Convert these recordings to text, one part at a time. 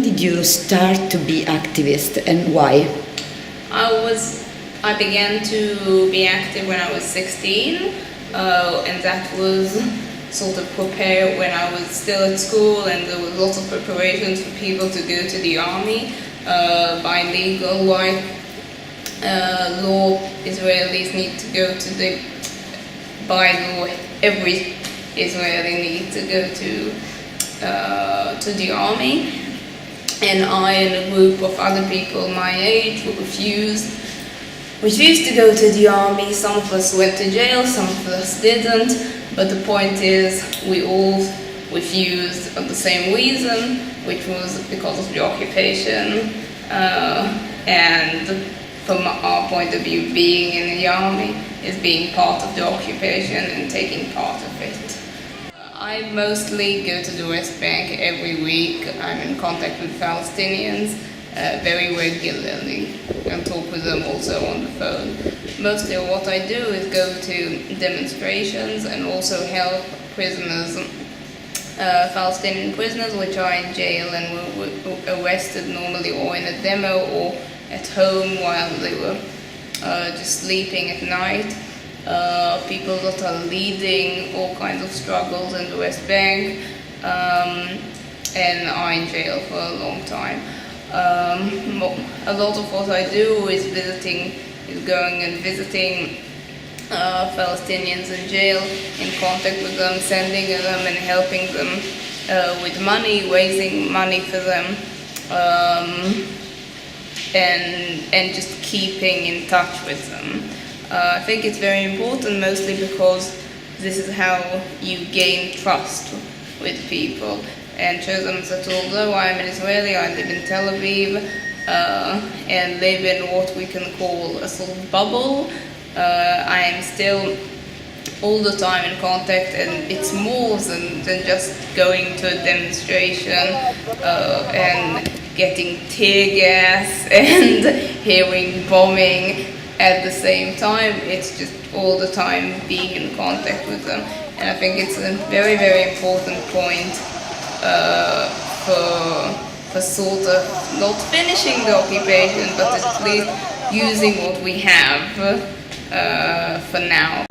when did you start to be activist and why? I began to be active when I was 16, and that was sort of prepared when I was still at school, and there was lots of preparations for people to go to the army. By legal law, Israelis need to go to by law, every Israeli needs to go to the army. And I and a group of other people my age refused to go to the army. Some of us went to jail, some of us didn't, but the point is we all refused for the same reason, which was because of the occupation, and from our point of view, being in the army is being part of the occupation and taking part of it. I mostly go to the West Bank every week. I'm in contact with Palestinians very regularly and talk with them also on the phone. Mostly what I do is go to demonstrations and also help prisoners, Palestinian prisoners which are in jail and were arrested normally or in a demo or at home while they were just sleeping at night. People that are leading all kinds of struggles in the West Bank and are in jail for a long time. A lot of what I do is going and visiting Palestinians in jail, in contact with them, sending them and helping them with money, raising money for them, and just keeping in touch with them. I think it's very important, mostly because this is how you gain trust with people and show them that although I'm an Israeli, I live in Tel Aviv and live in what we can call a sort of bubble. I am still all the time in contact, and it's more than just going to a demonstration and getting tear gas and hearing bombing at the same time. It's just all the time being in contact with them, and I think it's a very, very important point for sort of not finishing the occupation, but at least using what we have for now.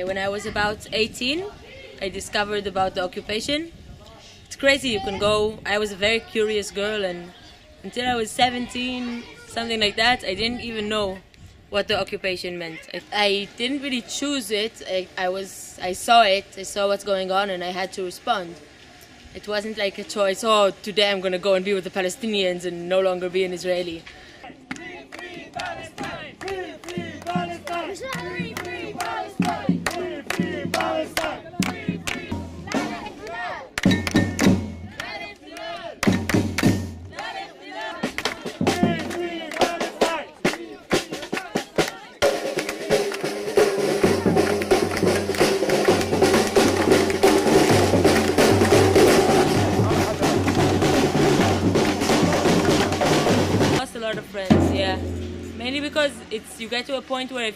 When I was about 18, I discovered about the occupation. It's crazy, you can go. I was a very curious girl, and until I was 17, something like that, I didn't even know what the occupation meant. I didn't really choose it. I saw it, I saw what's going on, and I had to respond. It wasn't like a choice, oh, today I'm going to go and be with the Palestinians and no longer be an Israeli. Free, free Palestine! Free, free Palestine! Free, free Palestine! Free, free Palestine! Of friends, yeah, mainly because you get to a point where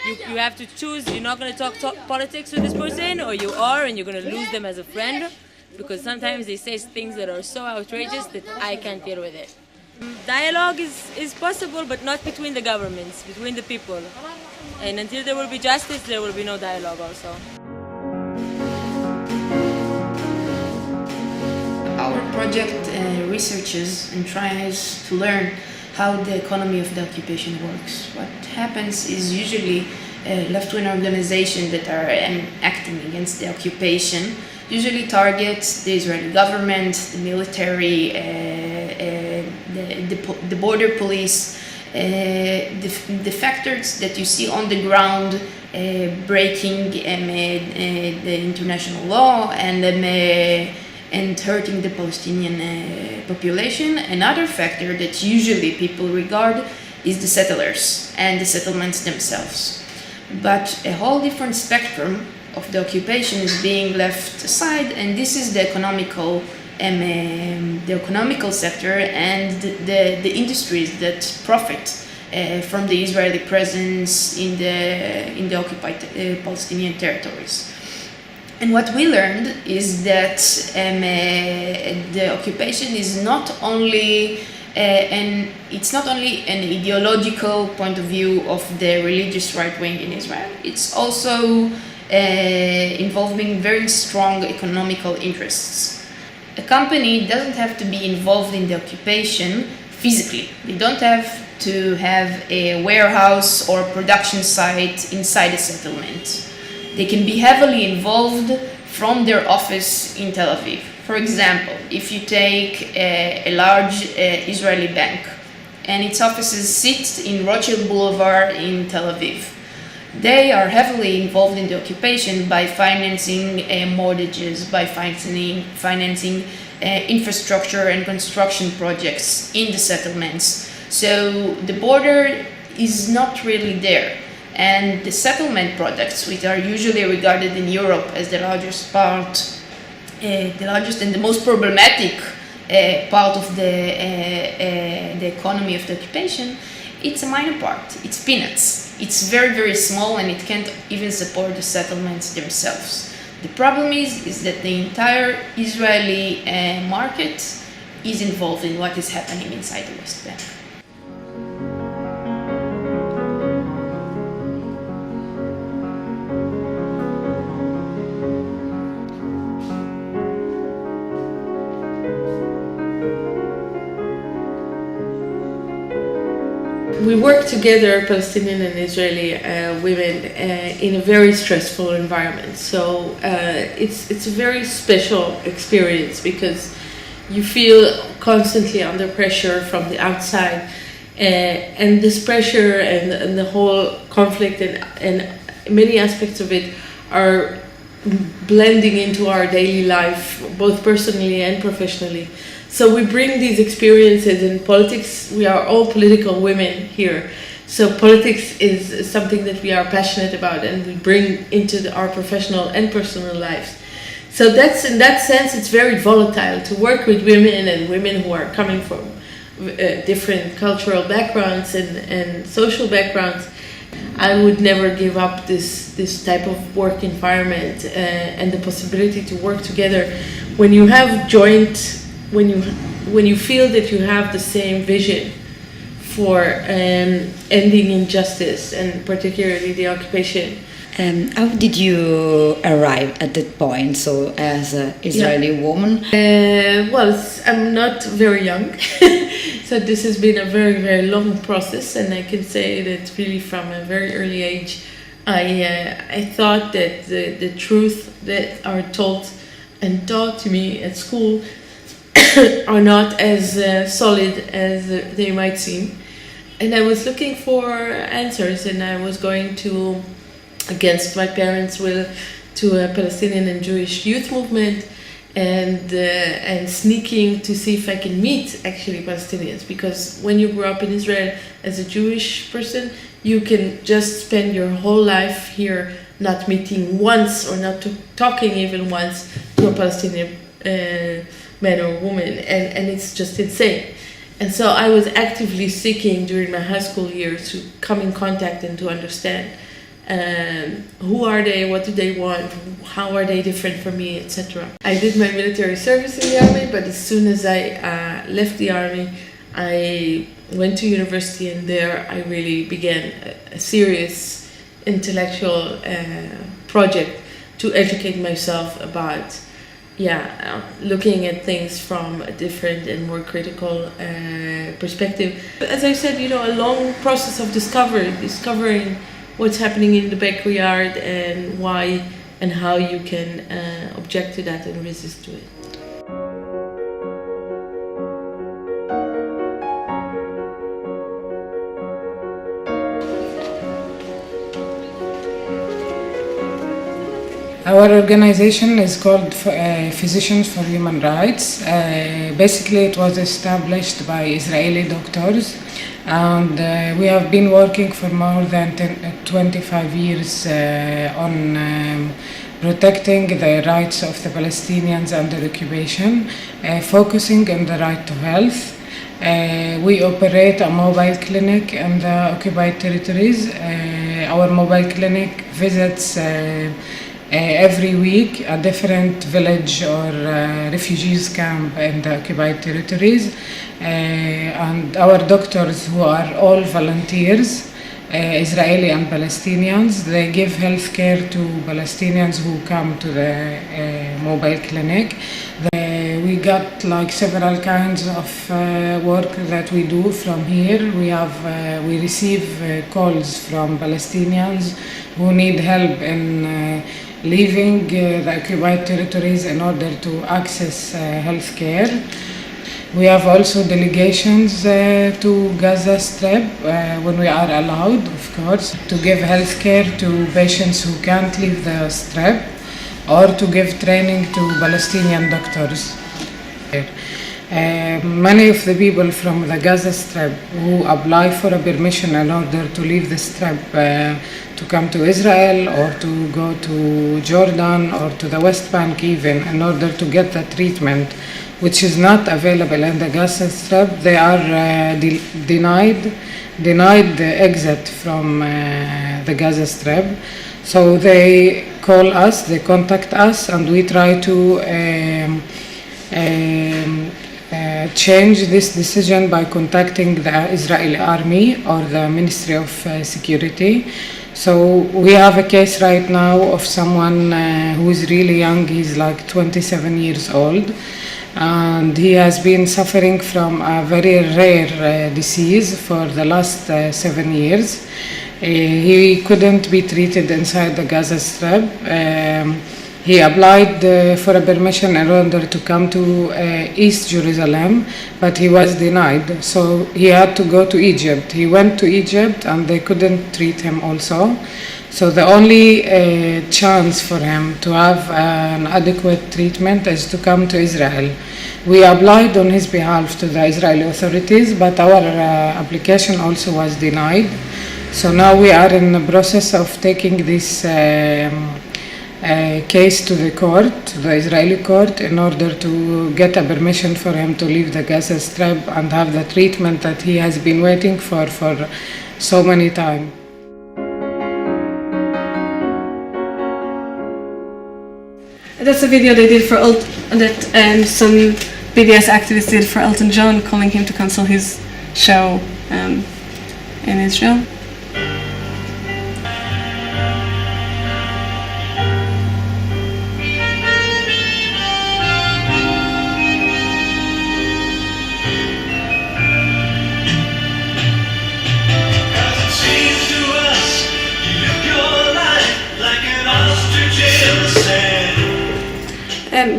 if you have to choose, you're not going to talk politics with this person, or you are, and you're going to lose them as a friend, because sometimes they say things that are so outrageous that I can't deal with it. Dialogue is possible, but not between the governments, between the people, and until there will be justice, there will be no dialogue also. Our project researches and tries to learn how the economy of the occupation works. What happens is usually left-wing organizations that are acting against the occupation usually targets the Israeli government, the military, the border police, the factors that you see on the ground breaking the international law and hurting the Palestinian population. Another factor that usually people regard is the settlers and the settlements themselves. but a whole different spectrum of the occupation is being left aside, and this is the economical sector and the industries that profit from the Israeli presence in the occupied Palestinian territories. And what we learned is that the occupation is not only it's not only an ideological point of view of the religious right wing in Israel, it's also involving very strong economical interests. A company doesn't have to be involved in the occupation physically. They don't have to have a warehouse or production site inside a settlement. They can be heavily involved from their office in Tel Aviv. For example, if you take a large Israeli bank and its offices sit in Rothschild Boulevard in Tel Aviv, they are heavily involved in the occupation by financing mortgages, by financing infrastructure and construction projects in the settlements. So the border is not really there. And the settlement projects, which are usually regarded in Europe as the largest and the most problematic part of the economy of the occupation, it's a minor part. It's peanuts. It's very, very small, and it can't even support the settlements themselves. The problem is that the entire Israeli market is involved in what is happening inside the West Bank. We work together, Palestinian and Israeli women, in a very stressful environment. So it's a very special experience because you feel constantly under pressure from the outside, and this pressure and the whole conflict and many aspects of it are blending into our daily life, both personally and professionally. So we bring these experiences in politics. We are all political women here. So politics is something that we are passionate about, and we bring into our professional and personal lives. So that's, in that sense, it's very volatile to work with women and women who are coming from different cultural backgrounds and social backgrounds. I would never give up this type of work environment and the possibility to work together when you have when you feel that you have the same vision for ending injustice and particularly the occupation. How did you arrive at that point, so as an Israeli woman? Well, I'm not very young, so this has been a very, very long process, and I can say that really from a very early age, I thought that the truth that are told and taught to me at school are not as solid as they might seem. And I was looking for answers, and I was going to, against my parents' will, to a Palestinian and Jewish youth movement and sneaking to see if I can meet actually Palestinians, because when you grow up in Israel as a Jewish person, you can just spend your whole life here not meeting once or not talking even once to a Palestinian man or woman, and it's just insane. And so I was actively seeking during my high school years to come in contact and to understand who are they, what do they want, how are they different from me, etc. I did my military service in the army, but as soon as I left the army, I went to university, and there I really began a serious intellectual project to educate myself about looking at things from a different and more critical perspective. As I said, a long process of discovering what's happening in the backyard and why and how you can object to that and resist to it. Our organization is called Physicians for Human Rights. Basically, it was established by Israeli doctors and we have been working for more than 25 years on protecting the rights of the Palestinians under occupation, focusing on the right to health. We operate a mobile clinic in the occupied territories. Our mobile clinic visits every week a different village or refugees camp in the occupied territories. And our doctors, who are all volunteers, Israeli and Palestinians, they give health care to Palestinians who come to the mobile clinic. We got like several kinds of work that we do from here. We receive calls from Palestinians who need help in leaving the occupied territories in order to access health care. We have also delegations to Gaza Strip when we are allowed, of course, to give health care to patients who can't leave the Strip, or to give training to Palestinian doctors. Many of the people from the Gaza Strip who apply for a permission in order to leave the Strip to come to Israel or to go to Jordan or to the West Bank even in order to get the treatment which is not available in the Gaza Strip, they are denied the exit from the Gaza Strip. So they call us, they contact us, and we try to change this decision by contacting the Israeli army or the Ministry of Security. So we have a case right now of someone who is really young. He's like 27 years old, and he has been suffering from a very rare disease for the last 7 years. He couldn't be treated inside the Gaza Strip. He applied for a permission in order to come to East Jerusalem, but he was denied. So he had to go to Egypt. He went to Egypt and they couldn't treat him also. So the only chance for him to have an adequate treatment is to come to Israel. We applied on his behalf to the Israeli authorities, but our application also was denied. So now we are in the process of taking this case to the court, to the Israeli court, in order to get a permission for him to leave the Gaza Strip and have the treatment that he has been waiting for so many times. That's a video they did for some BDS activists did for Elton John, calling him to cancel his show in Israel.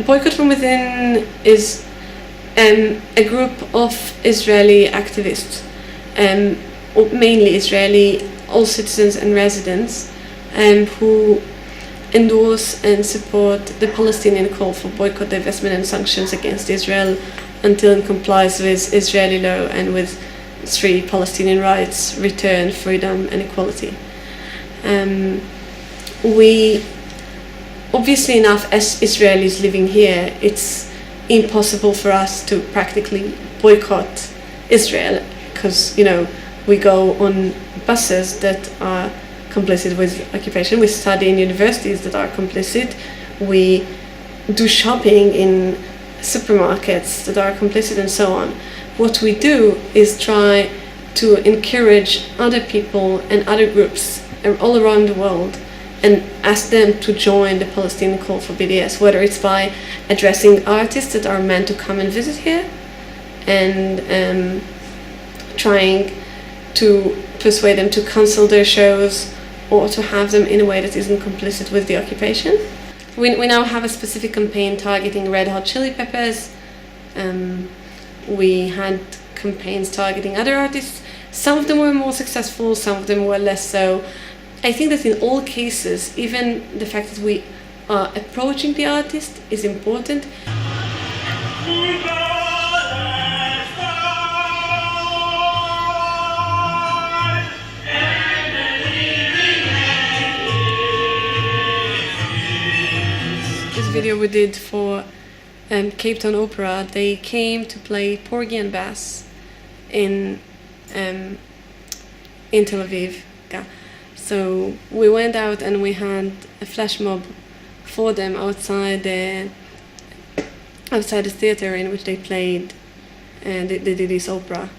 Boycott from Within is a group of Israeli activists, mainly Israeli, all citizens and residents, who endorse and support the Palestinian call for boycott, divestment and sanctions against Israel until it complies with Israeli law and with 3 Palestinian rights: return, freedom and equality. We obviously enough, as Israelis living here, it's impossible for us to practically boycott Israel because, we go on buses that are complicit with occupation. We study in universities that are complicit. We do shopping in supermarkets that are complicit and so on. What we do is try to encourage other people and other groups all around the world and ask them to join the Palestinian call for BDS, whether it's by addressing artists that are meant to come and visit here and trying to persuade them to cancel their shows or to have them in a way that isn't complicit with the occupation. We now have a specific campaign targeting Red Hot Chili Peppers. We had campaigns targeting other artists. Some of them were more successful, some of them were less so. I think that in all cases, even the fact that we are approaching the artist is important. we did for Cape Town Opera, they came to play Porgy and Bess in Tel Aviv. Yeah. So we went out and we had a flash mob for them outside the theater in which they played and they did this opera.